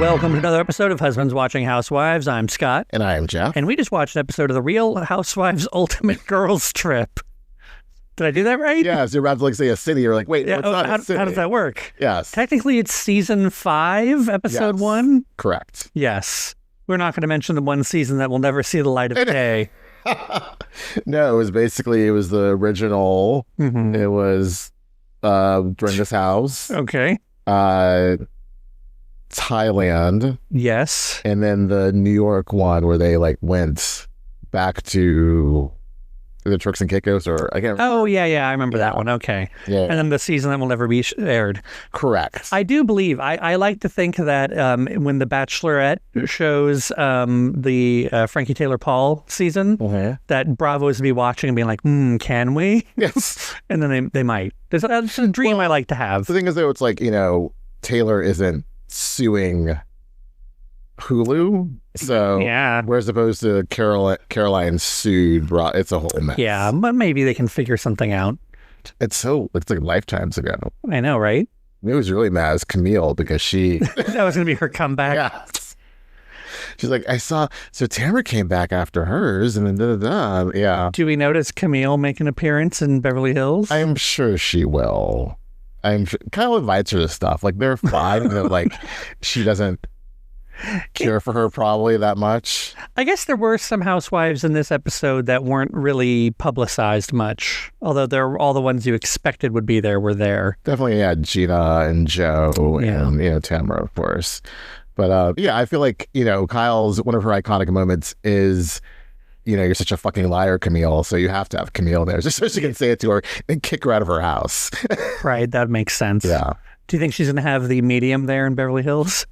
Welcome to another episode of Husbands Watching Housewives. I'm Scott. And I am Geoff. And we just watched an episode of the Real Housewives Ultimate Girls Trip. Did I do that right? Yeah, so you're about to like say a city. You're like, wait, Yeah, it's not a city. how does that work? Yes. Technically, it's season 5, episode 1. Correct. Yes. We're not going to mention the one season that will never see the light of day. No, it was the original. Mm-hmm. It was during this house. Okay. Thailand. Yes. And then the New York one where they like went back to the Turks and Caicos, or I can't remember. Oh, yeah, I remember that one. Okay. Yeah. And then the season that will never be aired. Correct. I do believe, I like to think that when The Bachelorette shows the Frankie Taylor Paul season, that Bravo is to be watching and being like, can we? Yes. And then they might. That's a dream I like to have. The thing is, though, it's like, Taylor isn't suing Hulu, so yeah, whereas opposed to Caroline sued, it's a whole mess. Yeah, but maybe they can figure something out. It's like lifetimes ago. I know, right? It was really mad as Camille because she that was gonna be her comeback. Yeah. She's like, so Tamra came back after hers, and then yeah. Do we notice Camille make an appearance in Beverly Hills? I'm sure she will. Kyle invites her to stuff. Like, they're fine. Like, she doesn't care for her probably that much. I guess there were some housewives in this episode that weren't really publicized much, although all the ones you expected would be there were there. Definitely, yeah, Gina and Joe and Tamra, of course. But yeah, I feel like Kyle's one of her iconic moments is you're such a fucking liar, Camille, so you have to have Camille there just so she can say it to her and kick her out of her house. Right, that makes sense. Yeah. Do you think she's gonna have the medium there in Beverly Hills?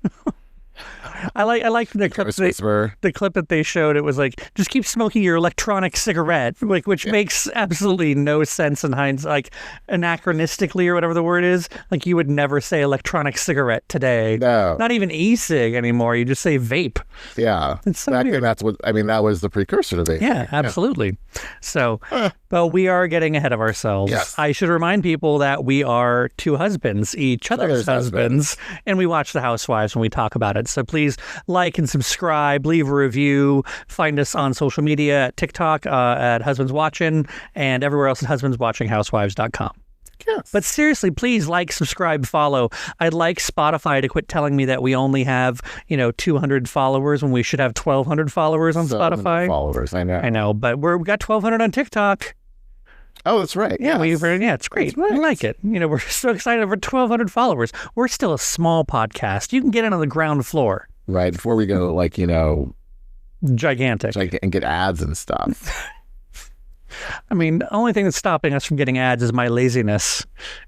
I like the clip that they showed. It was like, just keep smoking your electronic cigarette, which makes absolutely no sense in hindsight, like anachronistically or whatever the word is. Like, you would never say electronic cigarette today. No, not even e-cig anymore. You just say vape. Yeah, it's so back weird. then that was the precursor to vape. Yeah, absolutely. So, but we are getting ahead of ourselves. Yes. I should remind people that we are two husbands, each other's husbands, and we watch The Housewives when we talk about it. So please like and subscribe, leave a review, find us on social media at TikTok at Husbands Watching, and everywhere else at husbandswatchinghousewives.com. Yes. But seriously, please like, subscribe, follow. I'd like Spotify to quit telling me that we only have, 200 followers when we should have 1,200 followers on Spotify. Followers, I know. But we got 1,200 on TikTok. Oh, that's right. Yeah, yes. It's great. Right. I like it. We're so excited over 1,200 followers. We're still a small podcast. You can get in on the ground floor. Right, before we go, gigantic. And get ads and stuff. I mean, the only thing that's stopping us from getting ads is my laziness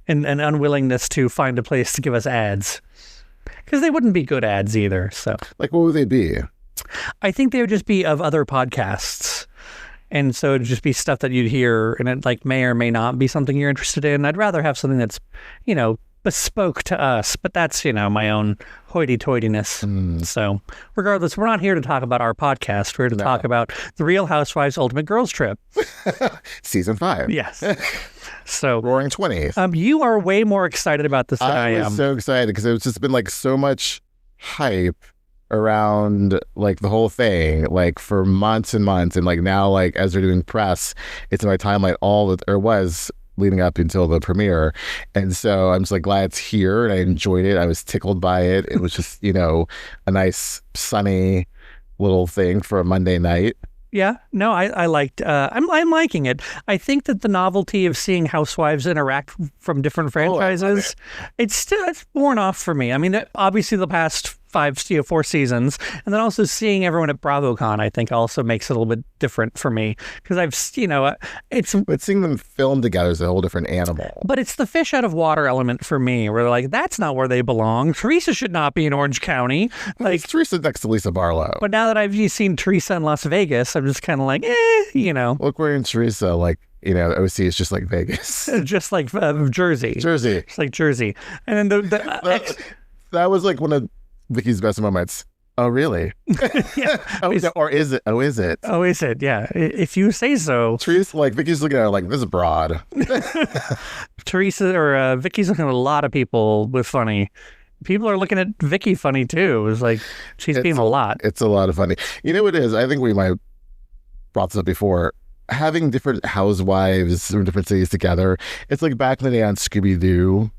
and unwillingness to find a place to give us ads. Because they wouldn't be good ads either. So, what would they be? I think they would just be of other podcasts. And so it'd just be stuff that you'd hear, and it may or may not be something you're interested in. I'd rather have something that's, bespoke to us, but that's, my own hoity-toityness. So regardless, we're not here to talk about our podcast. We're here to talk about the Real Housewives Ultimate Girls Trip. Season 5. Yes. So Roaring 20s. You are way more excited about this than I am. I'm so excited because it's just been so much hype around the whole thing for months and months, and now as they're doing press, it's in my timeline was leading up until the premiere, and so I'm just glad it's here, and I enjoyed it. I was tickled by it. It was just a nice sunny little thing for a Monday night. Yeah, no, I liked. I'm liking it. I think that the novelty of seeing housewives interact from different franchises, it's worn off for me. I mean, obviously the past 4 seasons, and then also seeing everyone at BravoCon, I think also makes it a little bit different for me because but seeing them filmed together is a whole different animal. But it's the fish out of water element for me, where they're like, that's not where they belong. Teresa should not be in Orange County. It's Teresa next to Lisa Barlow. But now that I've seen Teresa in Las Vegas, I'm just kind of like, Look, we're in Teresa, OC is just like Vegas. Just like Jersey. It's like Jersey. And then that was one of Vicki's best moments. Oh, really? Yeah. Or is it? Oh, is it? Oh, is it? Yeah. If you say so. Teresa, Vicki's looking at her this is broad. Teresa or Vicki's looking at a lot of people with funny. people are looking at Vicki funny too. It was like she's being a lot. It's a lot of funny. You know what it is? I think we might brought this up before. Having different housewives from different cities together, it's like back in the day on Scooby-Doo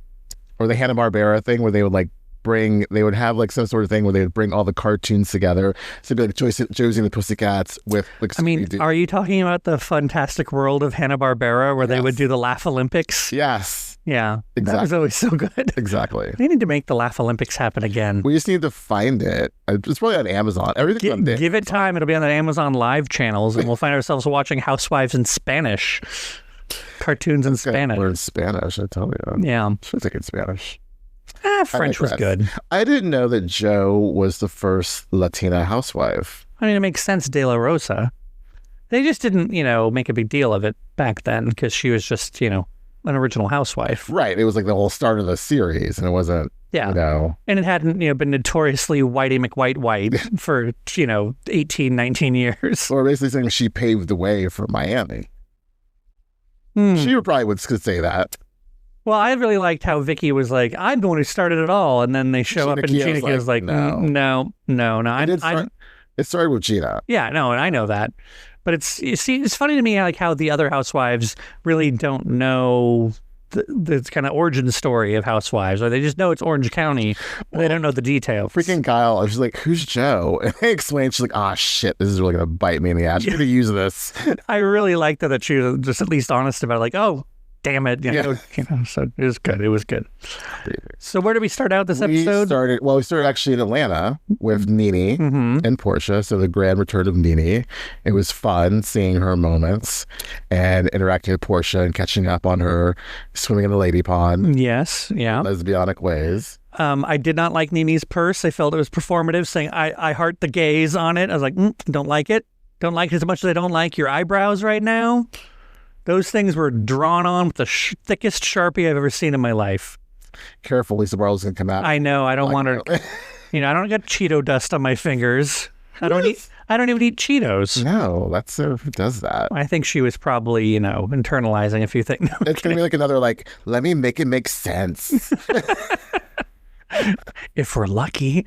or the Hanna-Barbera thing where they would have like some sort of thing where they would bring all the cartoons together. So it'd be like Josie and the Pussycats with like Scooby-Doo. Are you talking about the fantastic world of Hanna-Barbera where they would do the Laugh Olympics? Yes. Yeah. Exactly. That was always so good. Exactly. They need to make the Laugh Olympics happen again. We just need to find it. It's probably on Amazon. Everything's on there. Give it time. It'll be on the Amazon Live channels, and we'll find ourselves watching Housewives in Spanish. Cartoons in Spanish. Learn Spanish, I tell you. Yeah. Should take in Spanish. French was good. I didn't know that Jo was the first Latina housewife. I mean, it makes sense, De La Rosa. They just didn't, make a big deal of it back then because she was just, an original housewife. Right. It was like the whole start of the series, and it wasn't, And it hadn't, been notoriously Whitey McWhite for, 18, 19 years. So we're basically saying she paved the way for Miami. She probably would say that. Well, I really liked how Vicki was like, I'm the one who started it all. And then they show up and Gina was like, no. It started with Gina. Yeah, no, and I know that. But it's funny to me how the other housewives really don't know the kind of origin story of housewives, or they just know it's Orange County. They don't know the details. Freaking Kyle, I was like, who's Jo? And they explained, she's like, oh shit, this is really going to bite me in the ass. I'm going to use this. I really liked that she was just at least honest about it, like, oh, damn it. So it was good. It was good. So where did we start out this episode? We started actually in Atlanta with NeNe and Porsha. So the grand return of NeNe. It was fun seeing her moments and interacting with Porsha and catching up on her swimming in the lady pond. Yes. Yeah. Lesbianic ways. I did not like NeNe's purse. I felt it was performative, saying, I heart the gays on it. I was like, don't like it. Don't like it as much as I don't like your eyebrows right now. Those things were drawn on with the thickest Sharpie I've ever seen in my life. Careful, Lisa Barlow's going to come out. I know. I don't want her. I don't get Cheeto dust on my fingers. I don't even eat Cheetos. No, that's who does that. I think she was probably, internalizing a few things. No, it's going to be like another, let me make it make sense. If we're lucky.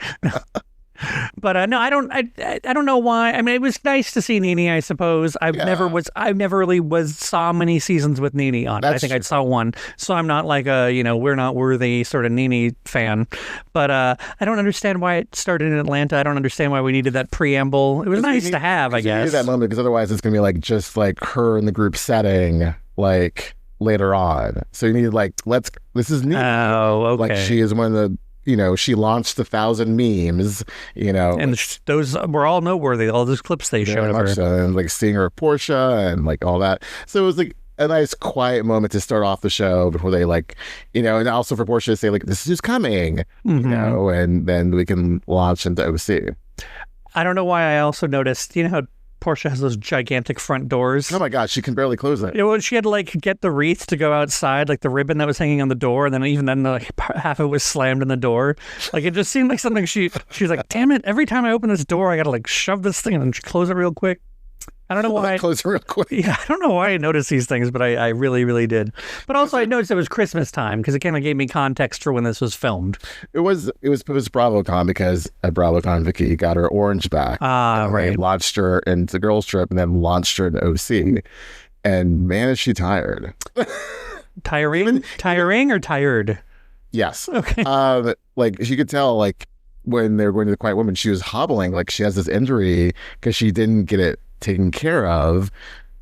But no, I don't know why. I mean, it was nice to see NeNe, I suppose. I never really saw many seasons with NeNe on it. I think I saw one, so I'm not like a we're not worthy sort of NeNe fan. But I don't understand why it started in Atlanta. I don't understand why we needed that preamble. It was nice to have, I guess. You need that moment because otherwise it's gonna be just her in the group setting later on. So you need this is NeNe. Oh, okay. She is one of the. She launched 1,000 memes, And those were all noteworthy, all those clips they showed of her. So, and seeing her Porsha and all that. So it was a nice quiet moment to start off the show before they and also for Porsha to say this is coming, and then we can launch into OC. I don't know why I also noticed, how Porsha has those gigantic front doors. Oh my God, she can barely close it. Well, she had to get the wreath to go outside, the ribbon that was hanging on the door, and then even then half of it was slammed in the door. It just seemed like something she's like, damn it, every time I open this door, I gotta shove this thing and then close it real quick. I don't know why. Close it real quick. Yeah, I don't know why I noticed these things, but I really, really did. But also, I noticed it was Christmas time because it kind of gave me context for when this was filmed. It was BravoCon because at BravoCon, Vicki got her orange back. Right. They launched her into girls trip and then launched her to OC. And man, is she tired. Tiring or tired? Yes. Okay. You could tell, when they were going to the Quiet Woman, she was hobbling. She has this injury because she didn't get it taken care of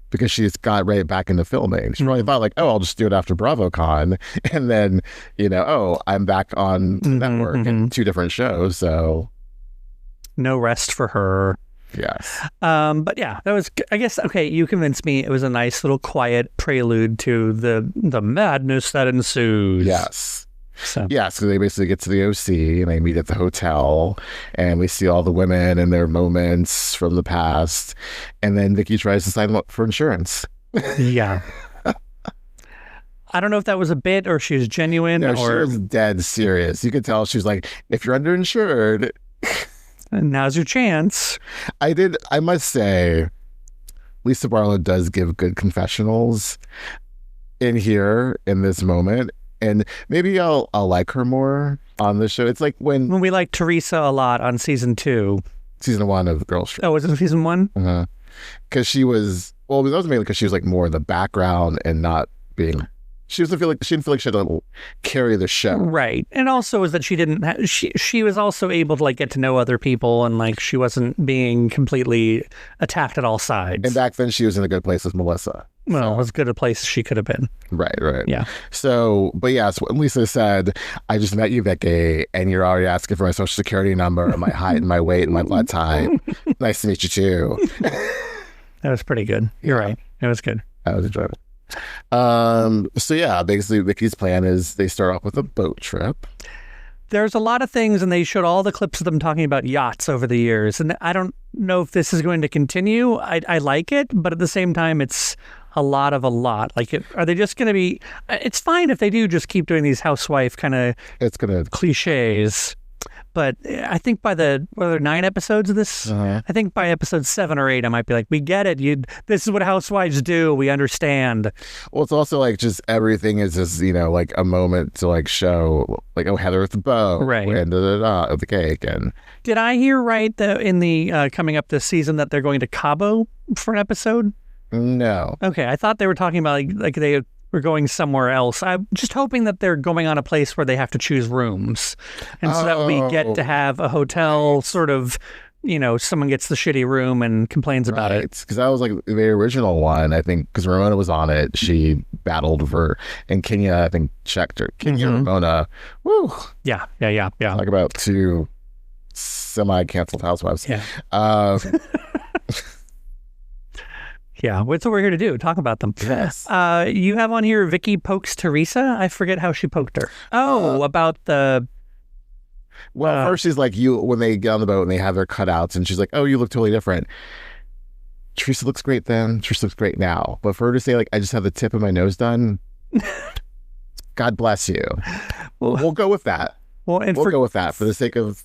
because she's got right back into filming. She probably thought I'll just do it after BravoCon, and then I'm back on the network in 2 different shows. So no rest for her. Yes. But yeah, that was, I guess, okay, you convinced me. It was a nice little quiet prelude to the madness that ensues. Yes. So they basically get to the OC and they meet at the hotel and we see all the women and their moments from the past. And then Vicki tries to sign them up for insurance. Yeah. I don't know if that was a bit or she was genuine. No, she was dead serious. You could tell she was like, if you're underinsured, now's your chance. I must say, Lisa Barlow does give good confessionals in this moment. and maybe I'll like her more on the show. It's like when we liked Teresa a lot on season 1 of Girls Trip. Oh, was it season 1? Because she was, well, that was mainly because she was like more in the background and not being. She didn't feel like she had to carry the show, right? And also is that she didn't. She was also able to like get to know other people, and like she wasn't being completely attacked at all sides. And back then, she was in a good place with Melissa. Well, as good a place as she could have been. Right. Yeah. So, but yeah, so when Lisa said, "I just met you, Vicki, and you're already asking for my social security number, and my height, and my weight, and my blood type. Nice to meet you too." That was pretty good. You're right. It was good. I was enjoying it. So yeah, basically Vicki's plan is they start off with a boat trip. There's a lot of things, and they showed all the clips of them talking about yachts over the years. And I don't know if this is going to continue. I like it, but at the same time, it's a lot. Like, are they just going to be? It's fine if they do just keep doing these housewife kind of cliches. But I think by the 9 episodes of this, I think by episode 7 or 8, I might be like, we get it. This is what housewives do. We understand. Well, it's also like just everything is just, like a moment to like show like, oh, Heather with the bow. Right. And of the cake. And did I hear right that in the coming up this season that they're going to Cabo for an episode? No. Okay. I thought they were talking about like they were going somewhere else. I'm just hoping that they're going on a place where they have to choose rooms. And so that we get to have a hotel sort of, someone gets the shitty room and complains about it. Because that was like the original one, I think, because Ramona was on it. She battled for, and Kenya, I think, checked her. Kenya, Ramona, woo. Yeah. Talk about 2 semi-canceled housewives. Yeah. Yeah, what's what we're here to do? Talk about them. Yes. You have on here Vicki pokes Teresa. I forget how she poked her. About the. Well, first she's like, when they get on the boat and they have their cutouts, and she's like, "Oh, you look totally different." Teresa looks great then. Teresa looks great now. But for her to say like, "I just have the tip of my nose done," God bless you. We'll go with that. Well, and we'll go with that for the sake of.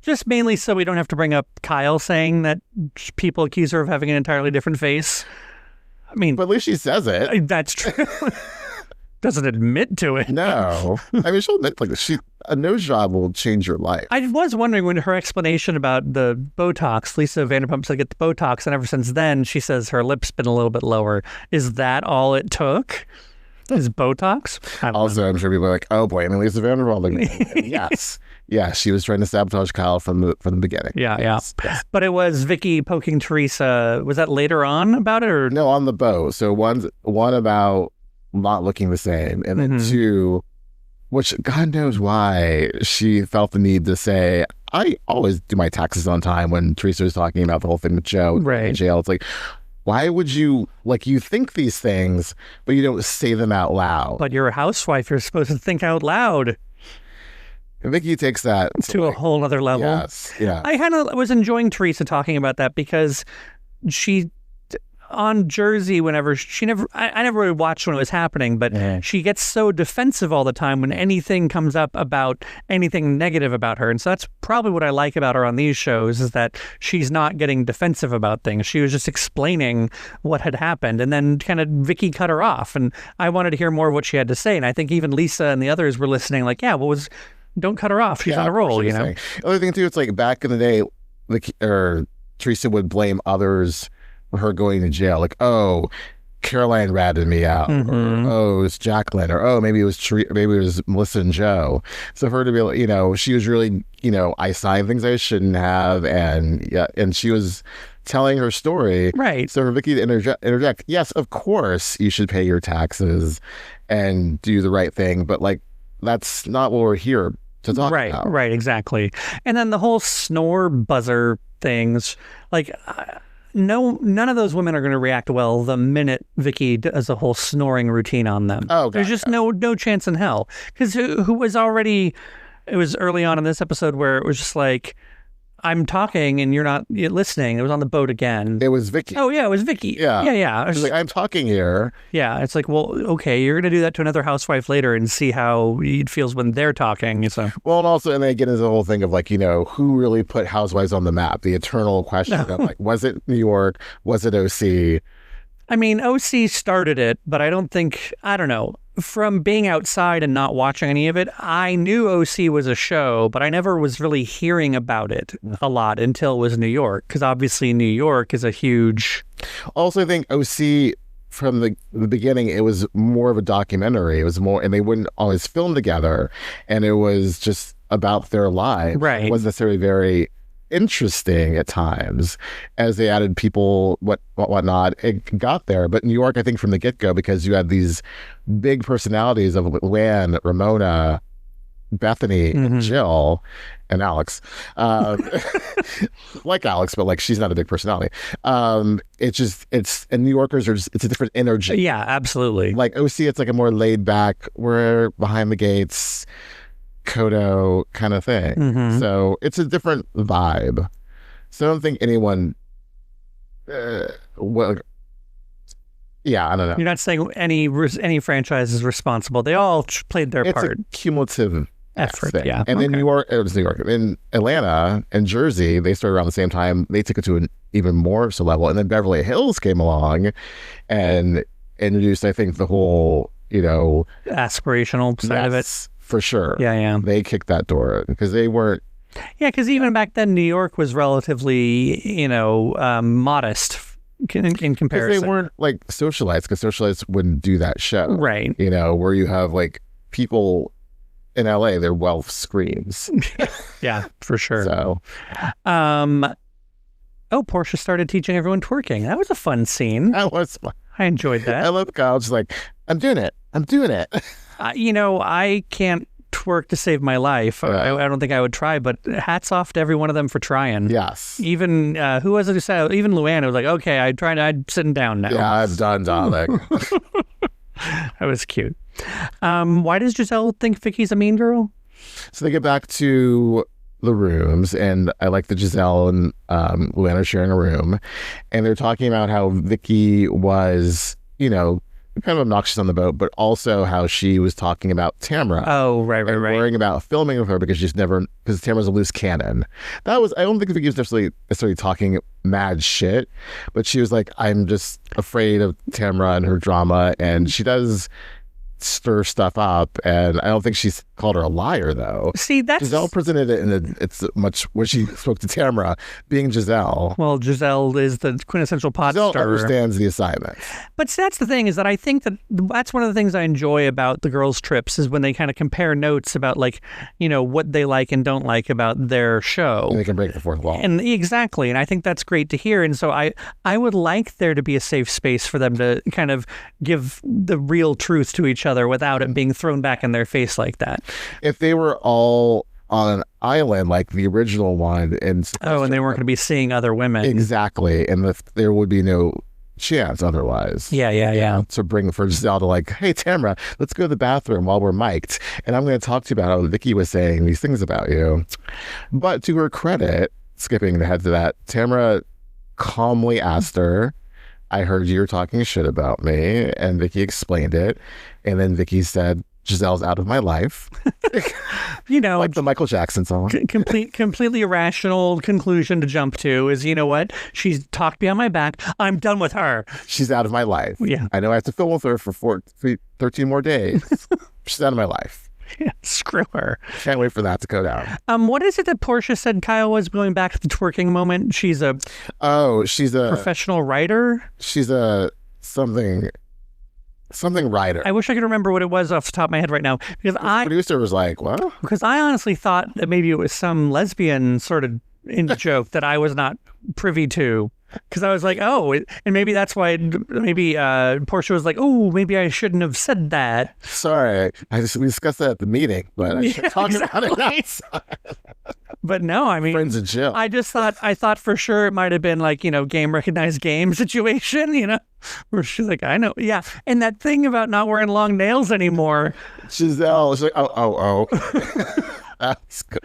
Just mainly so we don't have to bring up Kyle saying that people accuse her of having an entirely different face. I mean... But at least she says it. That's true. Doesn't admit to it. No. I mean, she'll admit, like, a nose job will change your life. I was wondering when her explanation about the Botox, Lisa Vanderpump said get the Botox, and ever since then, she says her lips been a little bit lower. Is that all it took? Is Botox? Also, I'm sure people are like, oh boy, I mean, Lisa Vanderpump. Yes. Yeah, she was trying to sabotage Kyle from the beginning. Yeah. But it was Vicki poking Teresa. Was that later on about it, or no? On the boat. So one about not looking the same, and then 2, which God knows why she felt the need to say, I always do my taxes on time. When Teresa was talking about the whole thing with Joe in jail, it's like, why would you you think these things, but you don't say them out loud? But you're a housewife. You're supposed to think out loud. And Vicki takes that to a whole other level. Yes, yeah. I kind of was enjoying Teresa talking about that because she, on Jersey, whenever I never really watched when it was happening, but she gets so defensive all the time when anything comes up about anything negative about her. And so that's probably what I like about her on these shows, is that she's not getting defensive about things. She was just explaining what had happened, and then kind of Vicki cut her off. And I wanted to hear more of what she had to say. And I think even Lisa and the others were listening like, yeah, don't cut her off. She's on a roll, The other thing too, it's like back in the day, Teresa would blame others for her going to jail. Like, oh, Caroline ratted me out. Or, oh, it was Jacqueline. Or, oh, maybe it was Melissa and Joe. So for her to be like, she was really, I signed things I shouldn't have. And she was telling her story. Right. So for Vicki to interject, yes, of course you should pay your taxes and do the right thing. But that's not what we're here to talk about. Right, exactly. And then the whole snore buzzer things, none of those women are going to react well the minute Vicki does a whole snoring routine on them. Oh, God, there's just no chance in hell. Because who was already, it was early on in this episode where it was just like, I'm talking and you're not listening. It was on the boat again. It was Vicki. Oh, yeah, it was Vicki. Yeah. She's like, I'm talking here. Yeah, it's like, well, okay, you're going to do that to another housewife later and see how it feels when they're talking. So. Well, and also, and they get into the whole thing of who really put housewives on the map? The eternal question of was it New York? Was it OC? I mean, OC started it, but I don't know. from being outside and not watching any of it, I knew OC was a show, but I never was really hearing about it a lot until it was New York, because obviously New York is a huge... Also, I think OC, from the beginning, it was more of a documentary. It was more, and they wouldn't always film together, and it was just about their lives. Right. It wasn't necessarily very interesting at times. As they added people, whatnot, it got there. But New York, I think from the get-go, because you had these big personalities of Luann, Ramona, Bethany, and Jill, and Alex, like Alex, but like she's not a big personality. And New Yorkers it's a different energy. Yeah, absolutely. Like OC, it's like a more laid back, we're behind the gates, Kodo kind of thing. So it's a different vibe. So I don't think anyone, I don't know. You're not saying any franchise is responsible. They all played their part. It's a cumulative effort, thing. yeah. And then it was New York. In Atlanta and Jersey, they started around the same time. They took it to an even more so level. And then Beverly Hills came along and introduced, I think, the whole, aspirational side of it. For sure. Yeah. They kicked that door because they weren't. Yeah, because even back then, New York was relatively, modest in comparison. They weren't like socialites, because socialites wouldn't do that show. Right. Where you have like people in LA, their wealth screams. Yeah, for sure. So. Porsha started teaching everyone twerking. That was a fun scene. That was fun. I enjoyed that. I love Kyle just like, I'm doing it. I can't twerk to save my life. I don't think I would try, but hats off to every one of them for trying. Yes. Even, who was it who said, even Luann was like, okay, I'm sitting down now. Yeah, I'm done, darling. That was cute. Why does Gizelle think Vicki's a mean girl? So they get back to the rooms, and I like that Gizelle and Luann are sharing a room, and they're talking about how Vicki was, kind of obnoxious on the boat, but also how she was talking about Tamra. Oh, right. Worrying about filming with her because Tamra's a loose cannon. I don't think Vicki was necessarily talking mad shit, but she was like, I'm just afraid of Tamra and her drama, and she does stir stuff up, and I don't think she's called her a liar, though. See, that's... Gizelle presented it it's much when she spoke to Tamra, being Gizelle. Well, Gizelle is the quintessential pot Gizelle stirrer. understands the assignment. But see, that's the thing, is that I think that's one of the things I enjoy about the girls' trips, is when they kind of compare notes about, like, what they like and don't like about their show. And they can break the fourth wall. And exactly, and I think that's great to hear. And so I would like there to be a safe space for them to kind of give the real truth to each other without it being thrown back in their face like that. If they were all on an island like the original one, and they weren't going to be seeing other women. Exactly, and there would be no chance otherwise. Yeah. To bring for Gizelle to like, hey Tamra, let's go to the bathroom while we're mic'd, and I'm going to talk to you about how Vicki was saying these things about you. But to her credit, skipping ahead to that, Tamra calmly asked her, I heard you were talking shit about me, and Vicki explained it, and then Vicki said, Giselle's out of my life. Like the Michael Jackson song. Completely irrational conclusion to jump to is, what? She's talked behind my back. I'm done with her. She's out of my life. Yeah. I know I have to film with her for 13 more days. She's out of my life. Yeah, screw her. Can't wait for that to go down. What is it that Porsha said Kyle was going back to the twerking moment? She's a professional writer? She's a something writer. I wish I could remember what it was off the top of my head right now. Because the producer was like, what? Because I honestly thought that maybe it was some lesbian sort of joke that I was not privy to. Because I was like, and maybe that's why, Porsha was like, oh, maybe I shouldn't have said that. Sorry. We discussed that at the meeting, but I should talk about it outside. But no, I mean, friends and chill. I thought for sure it might have been like, game recognized game situation, where she's like, I know. Yeah. And that thing about not wearing long nails anymore. Gizelle is like, oh. That's good.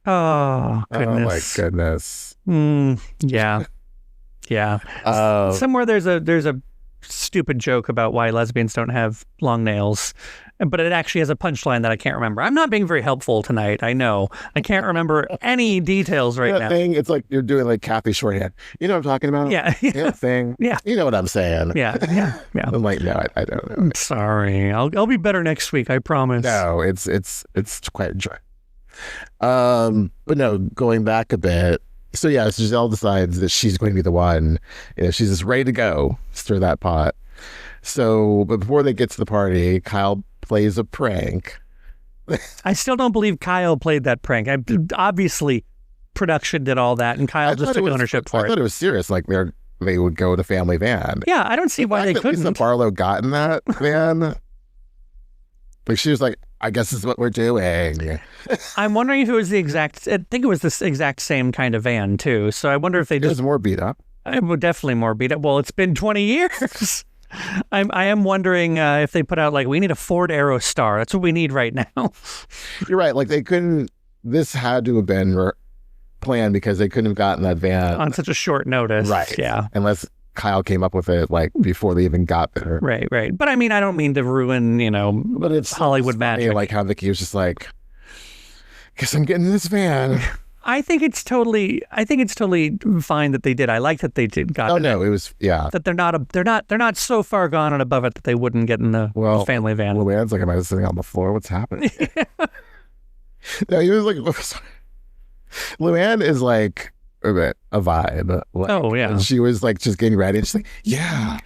Oh, goodness. Oh, my goodness. Yeah. Yeah. Somewhere there's a stupid joke about why lesbians don't have long nails, but it actually has a punchline that I can't remember. I'm not being very helpful tonight. I know. I can't remember any details right now. Thing, it's like you're doing like Kathy shorthand. You know what I'm talking about? Yeah. Thing. Yeah. You know what I'm saying? Yeah. I'm like, no, I don't know. I'm sorry. I'll be better next week. I promise. No, it's quite enjoyable. But no, going back a bit. So yeah, Gizelle decides that she's going to be the one. She's just ready to go, stir that pot. So, but before they get to the party, Kyle plays a prank. I still don't believe Kyle played that prank. Obviously, production did all that, and Kyle just took ownership for it. I thought it was serious. Like they would go to family van. Yeah, I don't see why they couldn't. Lisa Barlow got in that van. Like she was like, I guess this is what we're doing. I'm wondering if it was I think it was this exact same kind of van too. So I wonder if they just... It was more beat up. It was definitely more beat up. Well, it's been 20 years. I am wondering if they put out like, we need a Ford Aerostar. That's what we need right now. You're right. Like they couldn't, this had to have been planned because they couldn't have gotten that van. On such a short notice. Right. Yeah. Unless Kyle came up with it like before they even got there. Right. But I mean, I don't mean to ruin, but it's Hollywood magic. Like how Vicki was just like, guess I'm getting this van. I think it's totally fine that they did. I like that they got. Oh no, it was that they're not so far gone and above it that they wouldn't get in the family van. Luann's like, am I sitting on the floor? What's happening? No, he was like, Luann is like a vibe. Like, oh yeah, and she was like just getting ready. And she's like, yeah,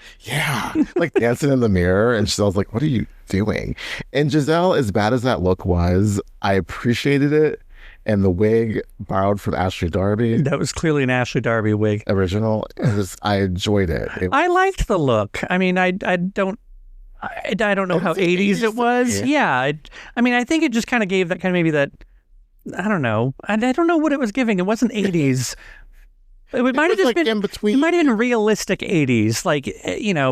like dancing in the mirror. And Giselle's like, what are you doing? And Gizelle, as bad as that look was, I appreciated it. And the wig borrowed from Ashley Darby. That was clearly an Ashley Darby wig. Original. I enjoyed it. I liked the look. I mean, I don't know how 80s it was. Yeah. I mean, I think it just kind of gave that kind of maybe that, I don't know. I don't know what it was giving. It wasn't 80s. It might have just like been in between. It might have been realistic 80s. Like,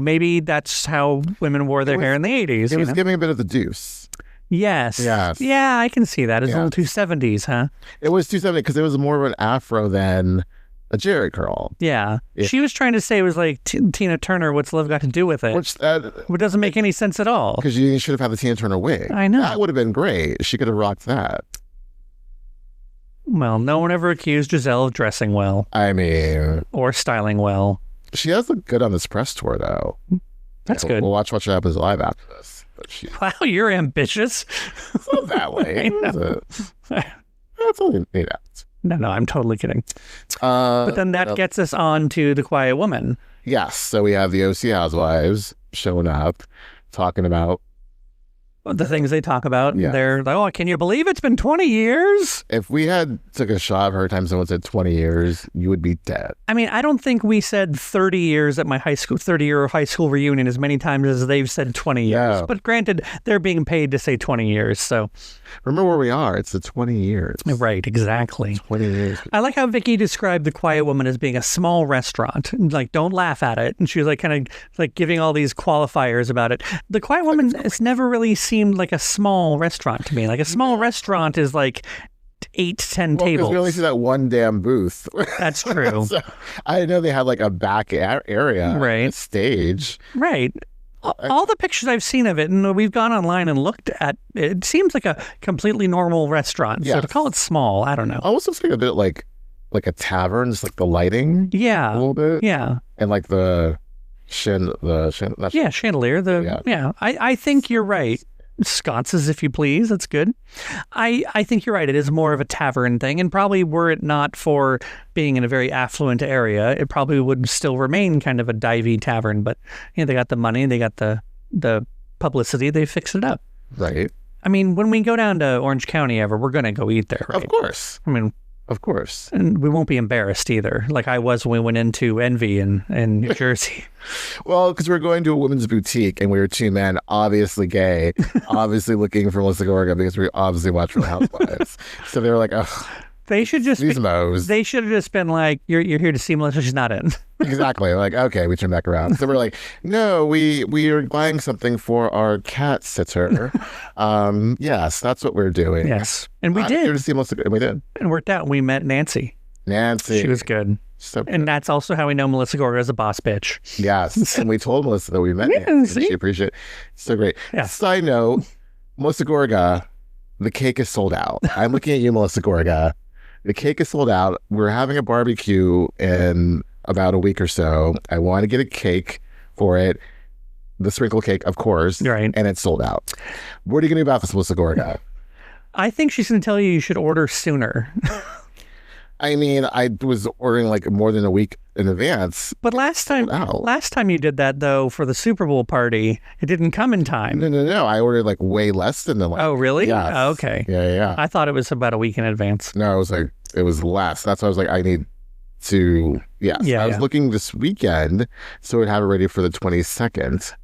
maybe that's how women wore their hair in the 80s. It was giving a bit of the Deuce. Yes. Yeah, I can see that. It's a little 270s, huh? It was 270 because it was more of an afro than a Jerry curl. Yeah. She was trying to say it was like Tina Turner, what's love got to do with it? Which doesn't make any sense at all. Because you should have had the Tina Turner wig. I know. That would have been great. She could have rocked that. Well, no one ever accused Gizelle of dressing well. I mean... Or styling well. She does look good on this press tour, though. That's good. We'll watch what happens live after this. Wow, you're ambitious. It's not that way. That's only 8 hours. No, I'm totally kidding. But then that gets us on to The Quiet Woman. Yes. So we have the OC Housewives showing up, talking about the things they talk about. Yeah. They're like, oh, can you believe it's been 20 years? If we had took a shot of her time someone said 20 years, you would be dead. I mean, I don't think we said 30 years at my 30-year high school reunion as many times as they've said 20 years. No. But granted, they're being paid to say 20 years, so... Remember where we are. It's the 20 years. Right, exactly. 20 years. I like how Vicki described The Quiet Woman as being a small restaurant. Like, don't laugh at it. And she was like kind of like giving all these qualifiers about it. The Quiet Woman has never really seemed like a small restaurant to me. Like a small restaurant is like 8 to 10 tables. We only see that one damn booth. That's true. So, I know they had like a back area, right? A stage, right? All the pictures I've seen of it, and we've gone online and looked at it, seems like a completely normal restaurant. Yes. So to call it small, I don't know. I also think a bit like a tavern, just like the lighting, a little bit, and like the chandelier. I think you're right. Sconces, if you please. That's good. I think you're right. It is more of a tavern thing, and probably were it not for being in a very affluent area, it probably would still remain kind of a divey tavern. But they got the money, they got the publicity, they fixed it up. Right. I mean, when we go down to Orange County ever, we're going to go eat there, right? Of course. I mean, of course. And we won't be embarrassed either, like I was when we went into Envy in New Jersey. Well, because we're going to a women's boutique and we were two men, obviously gay, obviously looking for Melissa Gorga because we obviously watch Real Housewives. So they were like, oh, they should just these moes. They should have just been like, you're here to see Melissa, she's not in. Exactly. Like, okay, we turn back around. So we're like, no, we are buying something for our cat sitter. Yes, that's what we're doing. Yes. And we did. Here to see Melissa, and we did. And worked out. We met Nancy. She was good. So And that's also how we know Melissa Gorga is a boss bitch. yes. And we told Melissa that we met you. Yeah, And see? she appreciated it. So great. Yeah. Side note, Melissa Gorga, the cake is sold out. I'm looking at you, Melissa Gorga. The cake is sold out. We're having a barbecue in about a week or so. I want to get a cake for it. The sprinkle cake, of course. Right. And it's sold out. What are you going to do about this, Melissa Gorga? I think she's going to tell you should order sooner. I mean, I was ordering like more than a week in advance. But last time you did that, though, for the Super Bowl party, it didn't come in time. No. I ordered like way less than the. Oh, really? Yes. Oh, okay. Yeah. I thought it was about a week in advance. No, it was less. That's why I was like, I need to. Yes. Yeah, I was looking this weekend, so I'd have it ready for the 22nd.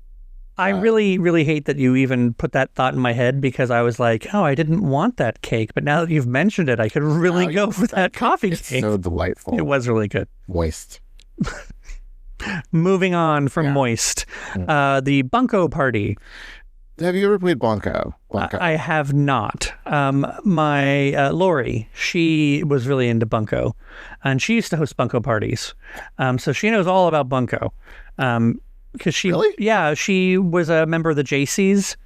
I really, really hate that you even put that thought in my head because I was like, oh, I didn't want that cake. But now that you've mentioned it, I could really go for that coffee cake. So delightful. It was really good. Moist. Moving on from moist, the Bunco party. Have you ever played Bunco? I have not. My Lori, she was really into Bunco, and she used to host Bunco parties. So she knows all about Bunco. Because she, Really? yeah, she was a member of the JC's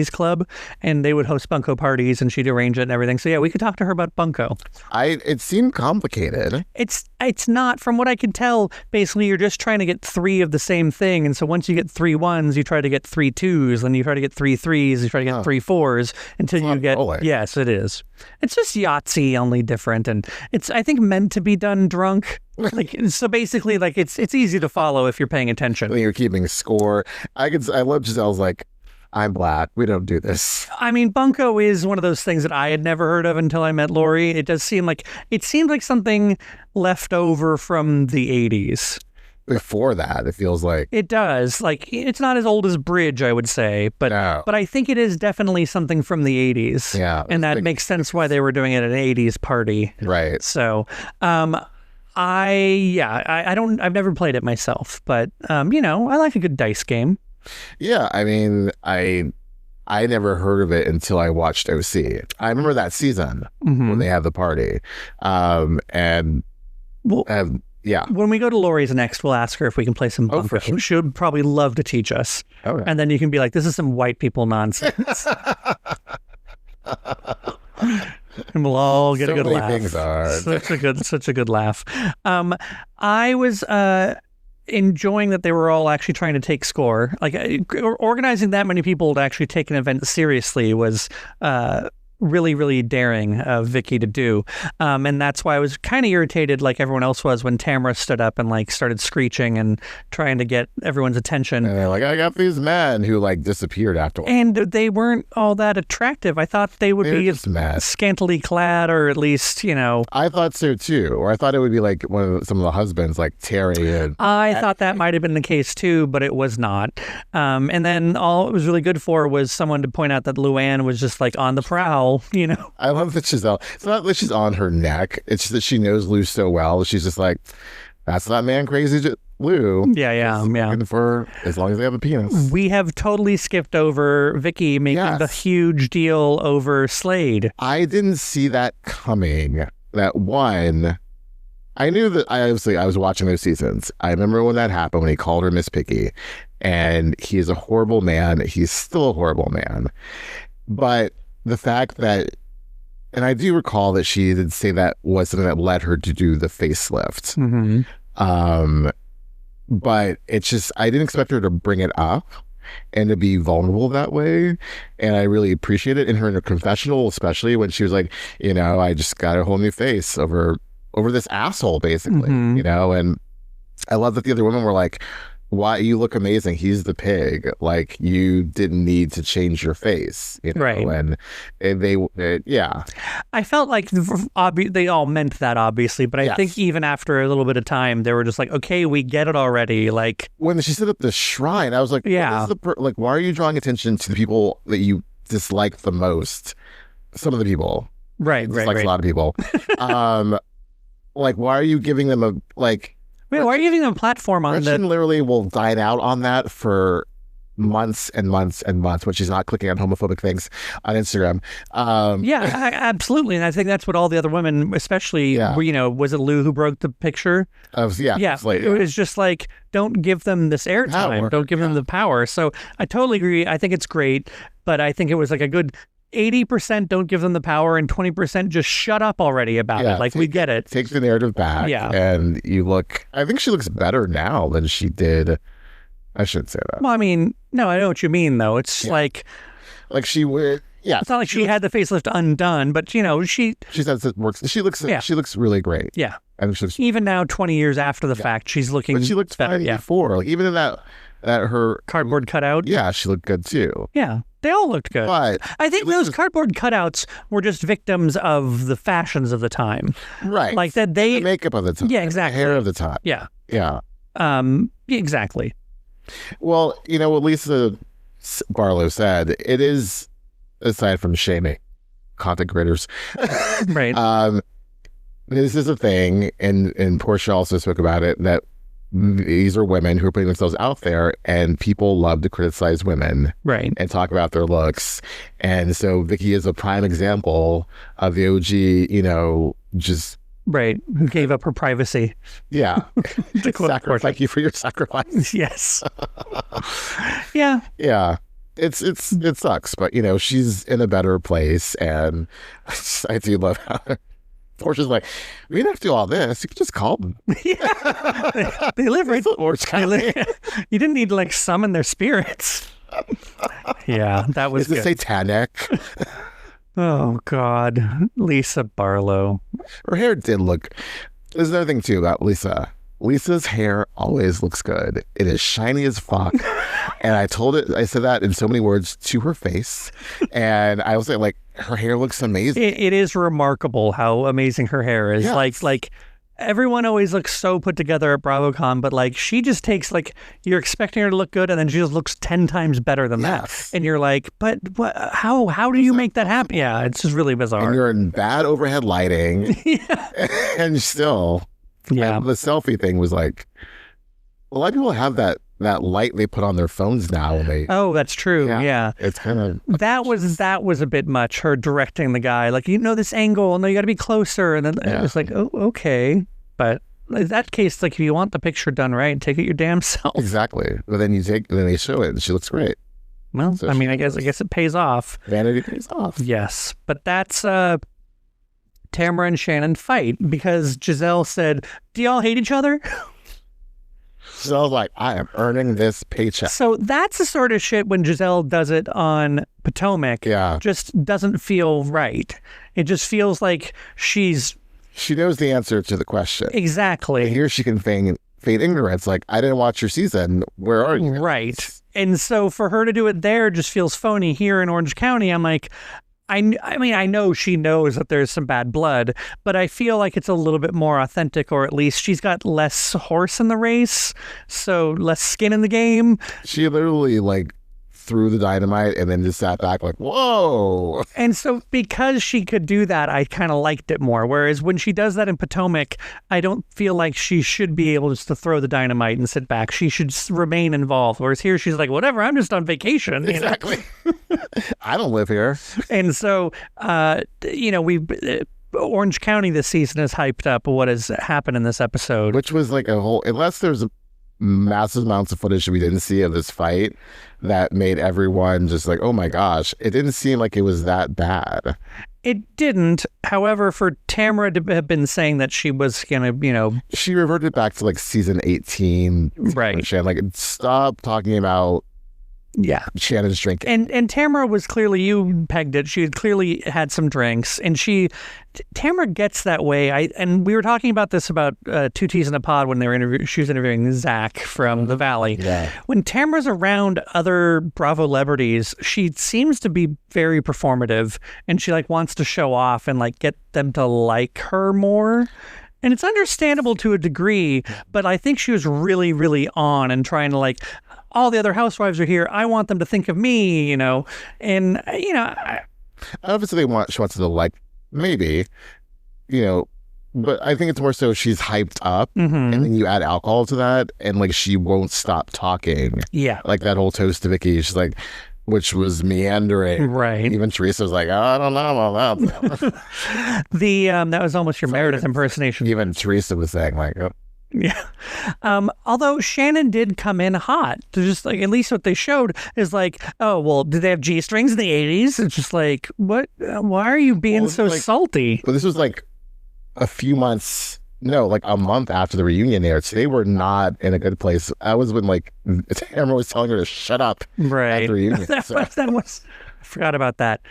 club, and they would host Bunco parties, and she'd arrange it and everything. So yeah, we could talk to her about Bunco. It seemed complicated. It's not, from what I can tell. Basically, you're just trying to get 3 of the same thing, and so once you get 3 1s, you try to get 3 2s, then you try to get 3 3s, you try to get 3 4s until you get. Bowling. Yes, it is. It's just Yahtzee, only different, and it's, I think, meant to be done drunk. Like, so basically, like, it's easy to follow if you're paying attention. When you're keeping score. I love Giselle's like, I'm black. We don't do this. I mean, Bunco is one of those things that I had never heard of until I met Lori. It seemed like something left over from the 80s. Before that, it feels like. It does. Like, it's not as old as Bridge, I would say, but I think it is definitely something from the 80s. Yeah. And that makes sense why they were doing it at an 80s party. Right. So, I've never played it myself, but I like a good dice game. Yeah, I mean, I never heard of it until I watched OC. I remember that season when they had the party. When we go to Lori's next, we'll ask her if we can play some Bunco. For sure. She would probably love to teach us. Okay. And then you can be like, this is some white people nonsense. And we'll all get a good laugh. Things are. Such a good laugh. I was enjoying that they were all actually trying to take score. Like, organizing that many people to actually take an event seriously was really, really daring of Vicki to do. And that's why I was kind of irritated, like everyone else was, when Tamra stood up and like started screeching and trying to get everyone's attention. And they're like, I got these men who like disappeared afterwards. And they weren't all that attractive. I thought they would be scantily clad, or at least, I thought so too. Or I thought it would be like some of the husbands, like Terry and. I thought that might have been the case too, but it was not. And then all it was really good for was someone to point out that Luann was just like on the prowl. I love that Gizelle. It's not that she's on her neck. It's just that she knows Lou so well. She's just like, that's not man crazy Lou. Yeah. Looking for as long as they have a penis. We have totally skipped over Vicki making the huge deal over Slade. I didn't see that coming. That one. I knew that. I was watching those seasons. I remember when that happened, when he called her Miss Piggy, and he is a horrible man. He's still a horrible man, but. The fact that, and I do recall that she did say that was something that led her to do the facelift. Mm-hmm. But it's just, I didn't expect her to bring it up and to be vulnerable that way. And I really appreciate it in her confessional, especially when she was like, I just got a whole new face over this asshole, basically, and I love that the other women were like, why, you look amazing. He's the pig. Like, you didn't need to change your face, right? And I felt like they all meant that, obviously, but I think even after a little bit of time, they were just like, okay, we get it already. Like, when she set up the shrine, I was like, why are you drawing attention to the people that you dislike the most? Some of the people, right? A lot of people. Like, why are you giving them a Wait, why are you giving them a platform on that? Gretchen literally will dine out on that for months and months and months when she's not clicking on homophobic things on Instagram. Absolutely. And I think that's what all the other women, especially, was it Lou who broke the picture? It was just like, don't give them this airtime. Don't give them the power. So I totally agree. I think it's great, but I think it was like a good 80% don't give them the power and 20% just shut up already about it. Like, we get it. Take the narrative back. Yeah. And I think she looks better now than she did. I shouldn't say that. Well, I mean, no, I know what you mean, though. It's like she would. Yeah, it's not like she had the facelift undone, but she says it works. She looks really great. Yeah, and even now, 20 years after the fact, she's looking. But she looked better before. Like, even in that her cardboard cutout. Yeah, she looked good too. Yeah, they all looked good. But I think those cardboard cutouts were just victims of the fashions of the time. Right. Like that the makeup of the time. Yeah, exactly. The hair of the time. Yeah. Yeah. Exactly. Well, what Lisa Barlow said, it is, aside from shaming content creators, right? This is a thing, and Porsha also spoke about it, that these are women who are putting themselves out there, and people love to criticize women, right, and talk about their looks. And so Vicki is a prime example of the OG, just. Right, who gave up her privacy. Yeah. Thank you for your sacrifice. Yes. Yeah. Yeah. It sucks, but she's in a better place, and I do love how Porsha's like, we didn't have to do all this. You could just call them. Yeah. They live right there. You didn't need to like summon their spirits. Yeah, that was good. Is it satanic? Oh, God. Lisa Barlow. Her hair did look... There's another thing, too, about Lisa. Lisa's hair always looks good. It is shiny as fuck. And I said that in so many words to her face. And I was like, her hair looks amazing. It is remarkable how amazing her hair is. Yes. Like everyone always looks so put together at BravoCon, but like she just takes you're expecting her to look good, and then she just looks 10 times better than that. And you're like, but what? How do you make that happen? Yeah, it's just really bizarre. And you're in bad overhead lighting, and still, the selfie thing was like, a lot of people have that light they put on their phones now. Oh, that's true. Yeah. It's kind of that was a bit much. Her directing the guy like, this angle, no, you got to be closer, and then it was like, oh, okay. But in that case, like, if you want the picture done right, take it your damn self. Exactly. But then they show it, and she looks great. Well, so I guess it pays off. Vanity pays off. Yes, but that's Tamra and Shannon fight because Gizelle said, "Do y'all hate each other?" So I was like, I am earning this paycheck. So that's the sort of shit when Gizelle does it on Potomac. Yeah. Just doesn't feel right. It just feels like she knows the answer to the question. Exactly. And here she can feign ignorance. Like, I didn't watch your season. Where are you? Right. And so for her to do it there just feels phony. Here in Orange County, I'm like, I mean, I know she knows that there's some bad blood, but I feel like it's a little bit more authentic, or at least she's got less horse in the race, so less skin in the game. She literally threw the dynamite and then just sat back like, whoa. And so because she could do that, I kind of liked it more. Whereas when she does that in Potomac, I don't feel like she should be able just to throw the dynamite and sit back. She should remain involved. Whereas here she's like, whatever, I'm just on vacation. Exactly. I don't live here. And so, Orange County this season has hyped up what has happened in this episode. Which was like unless there's massive amounts of footage we didn't see of this fight that made everyone just like, oh my gosh, it didn't seem like it was that bad. It didn't. However, for Tamra to have been saying that she was gonna, she reverted back to season 18. Right. Shannon, stop talking about Shannon's drinking. And Tamra was clearly, you pegged it, she had clearly had some drinks, and Tamra gets that way. And we were talking about this about 2 T's in a Pod when she was interviewing Zach from The Valley. Yeah. When Tamra's around other Bravo celebrities, she seems to be very performative, and she wants to show off and get them to like her more. And it's understandable to a degree, but I think she was really, really on and trying to all the other housewives are here. I want them to think of me, and obviously she wants to maybe, But I think it's more so she's hyped up, and then you add alcohol to that, and like she won't stop talking. Yeah. Like that whole toast to Vicki, she's like, which was meandering. Right. Even Teresa was like, oh, I don't know about that. That was almost your Meredith impersonation. Even Teresa was saying like, oh. Yeah. Although Shannon did come in hot. They're just like, at least what they showed is like, oh, well, did they have G-strings in the 80s? It's just like, what? Why are you being so salty? But this was like a few months, no, like a month after the reunion aired. So they were not in a good place. That was when like Tamra was telling her to shut up. Right. At the reunion. that was, I forgot about that.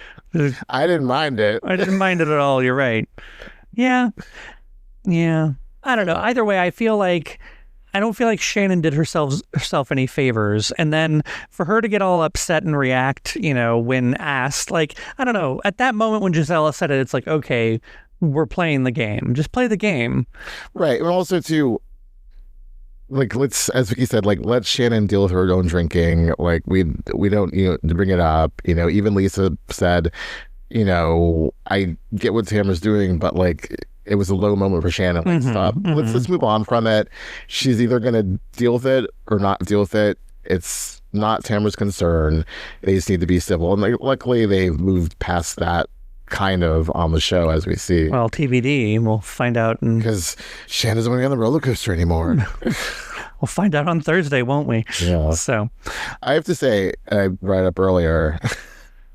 I didn't mind it. I didn't mind it at all. You're right. Yeah. Yeah. I don't know. Either way, I don't feel like Shannon did herself any favors. And then for her to get all upset and react, when asked, like, I don't know, at that moment when Gizelle said it, it's like, okay, we're playing the game. Just play the game. Right. And also too, like, let's, as Vicki said, like, let Shannon deal with her own drinking. Like, we don't, bring it up. Even Lisa said, I get what Tamra's doing, but like, it was a low moment for Shannon. Like, stop. Let's move on from it. She's either going to deal with it or not deal with it. It's not Tamra's concern. They just need to be civil. And like, luckily, they've moved past that kind of on the show, as we see. Well, TBD, we'll find out. Because Shannon doesn't want to be on the roller coaster anymore. We'll find out on Thursday, won't we? Yeah. So, I have to say, I brought up earlier,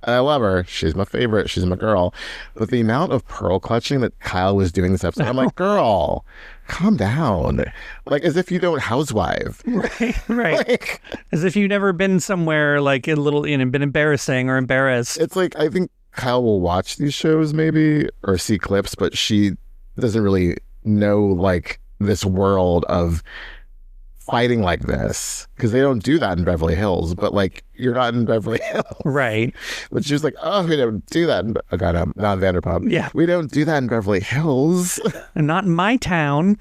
and I love her. She's my favorite. She's my girl. But the amount of pearl clutching that Kyle was doing this episode, I'm like, girl, calm down. Like, as if you don't housewife. Right. Like, as if you've never been somewhere like a little, been embarrassing or embarrassed. It's like, I think Kyle will watch these shows maybe or see clips, but she doesn't really know like this world of fighting like this, because they don't do that in Beverly Hills. But like, you're not in Beverly Hills, right? But she was like, oh, we don't do that in not Vanderpump. Yeah, we don't do that in Beverly Hills. And not in my town.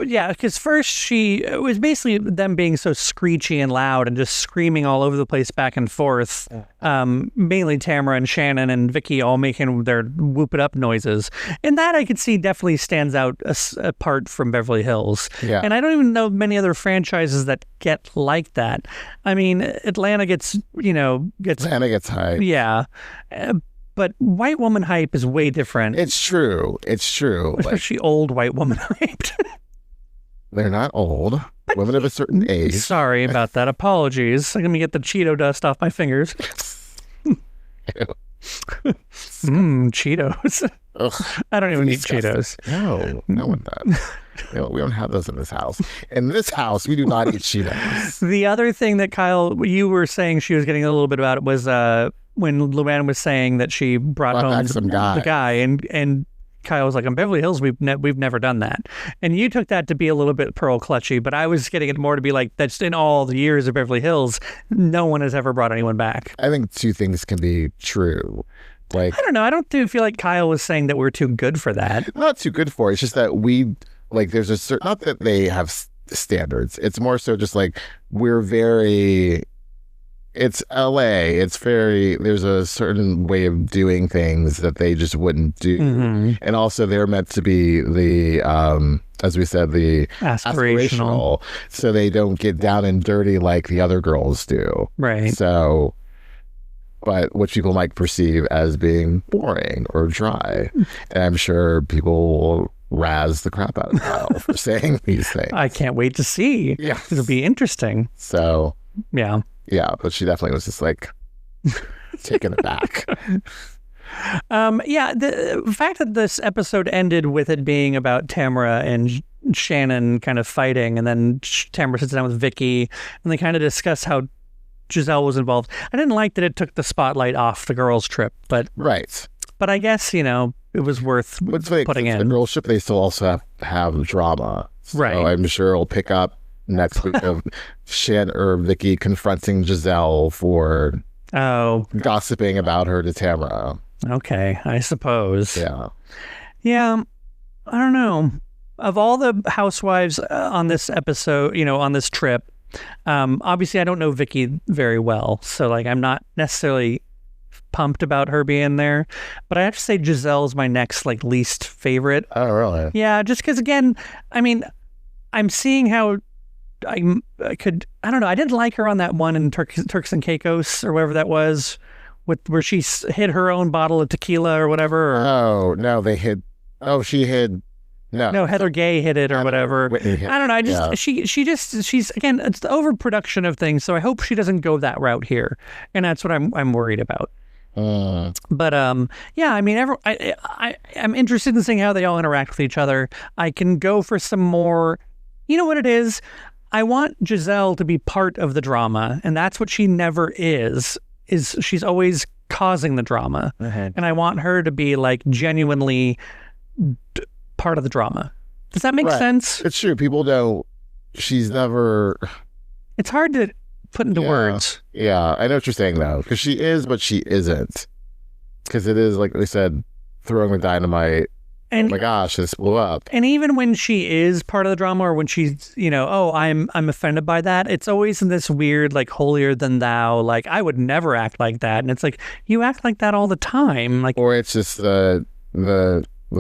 Yeah, because first it was basically them being so screechy and loud and just screaming all over the place back and forth. Mainly Tamra and Shannon and Vicki all making their whoop it up noises. And that I could see definitely stands out apart from Beverly Hills. Yeah. And I don't even know many other franchises that get like that. I mean, Atlanta gets hype. Yeah. But white woman hype is way different. It's true. Especially old white woman hyped. They're not old. Women of a certain age. Sorry about that. Apologies. Let me get the Cheeto dust off my fingers. Cheetos. Ugh, I don't even disgusting. eat Cheetos. No one does. We don't have those in this house. In this house, we do not eat Cheetos. The other thing that Kyle, you were saying she was getting a little bit about it was when Luann was saying that she brought home the guy, and Kyle was like, on Beverly Hills, we've never done that. And you took that to be a little bit pearl clutchy, but I was getting it more to be like, that's in all the years of Beverly Hills, no one has ever brought anyone back. I think two things can be true. Like, I don't know. I don't feel like Kyle was saying that we're too good for that. Not too good for it. It's just that there's a certain, not that they have standards. It's more so just like, it's LA. There's a certain way of doing things that they just wouldn't do. Mm-hmm. And also they're meant to be the, as we said, the aspirational. So they don't get down and dirty like the other girls do. Right. So, but which people might perceive as being boring or dry. And I'm sure people will razz the crap out of Kyle for saying these things. I can't wait to see. Yeah. It'll be interesting. So. Yeah. Yeah, but she definitely was just like taken aback. The fact that this episode ended with it being about Tamra and Shannon kind of fighting, and then Tamra sits down with Vicki, and they kind of discuss how Gizelle was involved. I didn't like that it took the spotlight off the girls' trip, but right. But I guess it was worth putting in. The girls' trip, they still also have drama, so right? I'm sure it'll pick up next week of Shannon or Vicki confronting Gizelle for gossiping about her to Tamra. Okay, I suppose. Yeah. I don't know. Of all the housewives on this episode, on this trip, obviously I don't know Vicki very well, so like I'm not necessarily pumped about her being there. But I have to say Gizelle's my next like least favorite. Oh, really? Yeah, just because again, I mean, I'm seeing how I don't know. I didn't like her on that one in Turks and Caicos or whatever that was, where she hid her own bottle of tequila or whatever. Oh, no, they hid. Oh, she hid. No, Heather Gay hit it or whatever. I don't know. I just she's again, it's the overproduction of things. So I hope she doesn't go that route here, and that's what I'm worried about. But yeah, I mean, I'm interested in seeing how they all interact with each other. I can go for some more. You know what it is? I want Gizelle to be part of the drama, and that's what she never is. She's always causing the drama, and I want her to be like genuinely part of the drama. Does that make sense? It's true. People don't. She's never. It's hard to put into words. Yeah, I know what you're saying though, because she is, but she isn't. Because it is like we said, throwing the dynamite. And, oh my gosh, this blew up. And even when she is part of the drama, or when she's, I'm offended by that, it's always in this weird, like, holier than thou, like, I would never act like that. And it's like, you act like that all the time. Like, or it's just the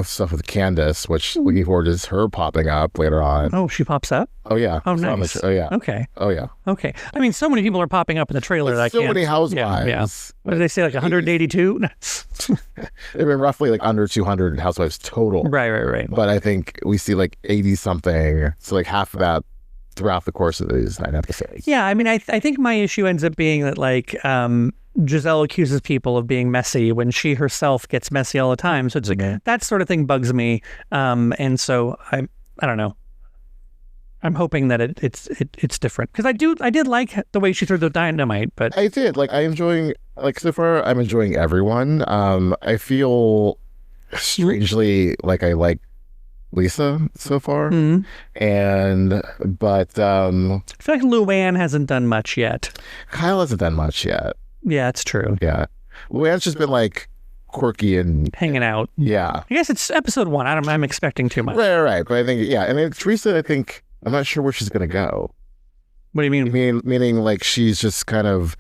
stuff with Candace, which looking forward is her popping up later on. Oh, she pops up? Oh, yeah. Oh, nice. Oh, yeah. Okay. Oh, yeah. Okay. I mean, so many people are popping up in the trailer that I can't. So many housewives. Yeah. What did they say, like 182? They've been roughly like under 200 housewives total. Right. But I think we see like 80-something. So like half of that throughout the course of these 9 episodes. Yeah, I mean, I think my issue ends up being that like Gizelle accuses people of being messy when she herself gets messy all the time. So it's like that sort of thing bugs me. And so I don't know. I'm hoping that it's different because I did like the way she threw the dynamite, but I did like so far I'm enjoying everyone. I feel strangely like I like Lisa so far, but I feel like Luann hasn't done much yet. Kyle hasn't done much yet. Yeah, it's true. Yeah, Luann's just been like quirky and hanging out. Yeah, I guess it's episode 1. I'm expecting too much. Right. But I think I mean Teresa. I think I'm not sure where she's gonna go. What do you mean? Meaning like she's just kind of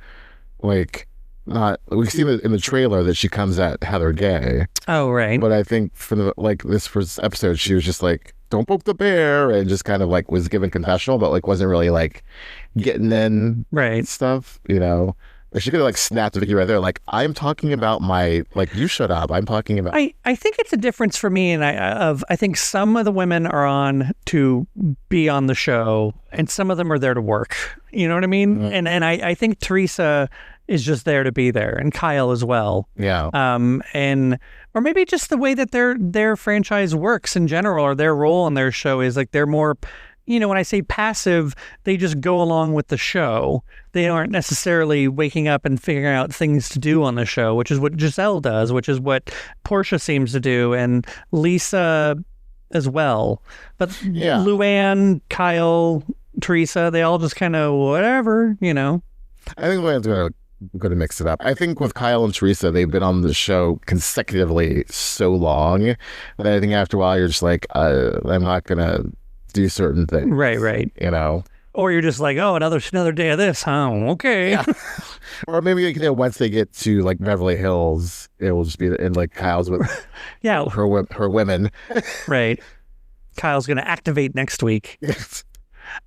like not. We see in the trailer that she comes at Heather Gay. Oh, right. But I think for this first episode, she was just like, "Don't poke the bear," and just kind of like was giving confessional, but like wasn't really like getting in stuff. She could have like snapped Vicki right there, like, I'm talking about you shut up. I'm talking about. I think it's a difference for me, and I think some of the women are on to be on the show, and some of them are there to work. You know what I mean? Mm-hmm. And I think Teresa is just there to be there, and Kyle as well. Yeah. Or maybe just the way that their franchise works in general, or their role on their show is like they're more. When I say passive, they just go along with the show. They aren't necessarily waking up and figuring out things to do on the show, which is what Gizelle does, which is what Porsha seems to do, and Lisa as well. But Luann, Kyle, Teresa, they all just kind of whatever, I think Luann's going to mix it up. I think with Kyle and Teresa, they've been on the show consecutively so long that I think after a while you're just like, I'm not going to do certain things. Right. Or you're just like, oh, another day of this, huh? Okay. Yeah. Or maybe once they get to like Beverly Hills, it will just be in like Kyle's with her women. Right. Kyle's going to activate next week. Yes.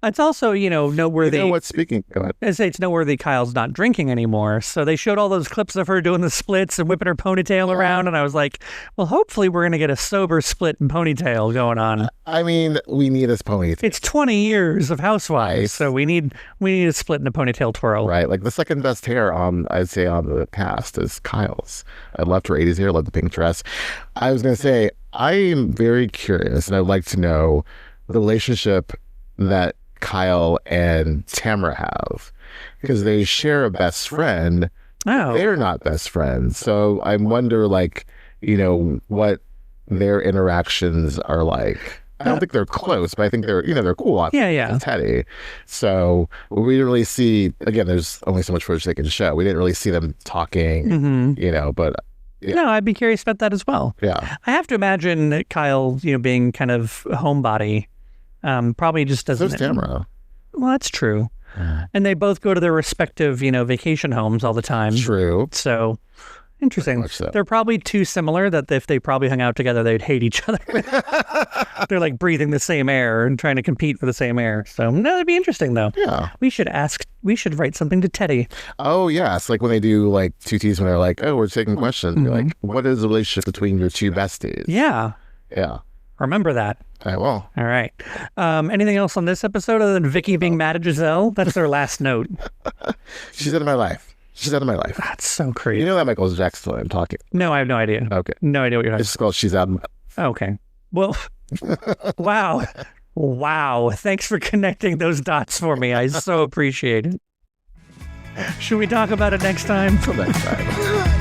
It's also, noteworthy. Speaking, go ahead. I say it's noteworthy Kyle's not drinking anymore. So they showed all those clips of her doing the splits and whipping her ponytail around. And I was like, well, hopefully we're going to get a sober split and ponytail going on. I mean, we need this ponytail. It's 20 years of Housewives. Right. So we need a split and a ponytail twirl. Right. Like the second best hair I'd say on the cast is Kyle's. I loved her 80s hair, loved the pink dress. I was going to say, I am very curious and I'd like to know the relationship that Kyle and Tamra have, because they share a best friend. Oh. They're not best friends. So I wonder, what their interactions are like. I don't think they're close, but I think they're cool. Yeah. Teddy. So we didn't really see, again, there's only so much footage they can show. We didn't really see them talking, but. Yeah. No, I'd be curious about that as well. Yeah. I have to imagine that Kyle, being kind of a homebody, probably just doesn't. So's Tamra. Well, that's true. And they both go to their respective, vacation homes all the time. True. So, Interesting. much so. They're probably too similar that if they probably hung out together, they'd hate each other. They're like breathing the same air and trying to compete for the same air. So no, that'd be interesting though. Yeah. We should write something to Teddy. Oh, yeah. It's like when they do like 2Ts when they're like, oh, we're taking questions. You're like, what is the relationship between your two besties? Yeah. Yeah. Remember that. I will. All right. Anything else on this episode other than Vicki being mad at Gizelle? That's their last note. She's out of my life. She's out of my life. That's so crazy. You know that Michael Jackson I'm talking. No, I have no idea. Okay. No idea what you're talking It's called She's Out of My Okay. Well, wow. Wow. Thanks for connecting those dots for me. I so appreciate it. Should we talk about it next time? Till next time.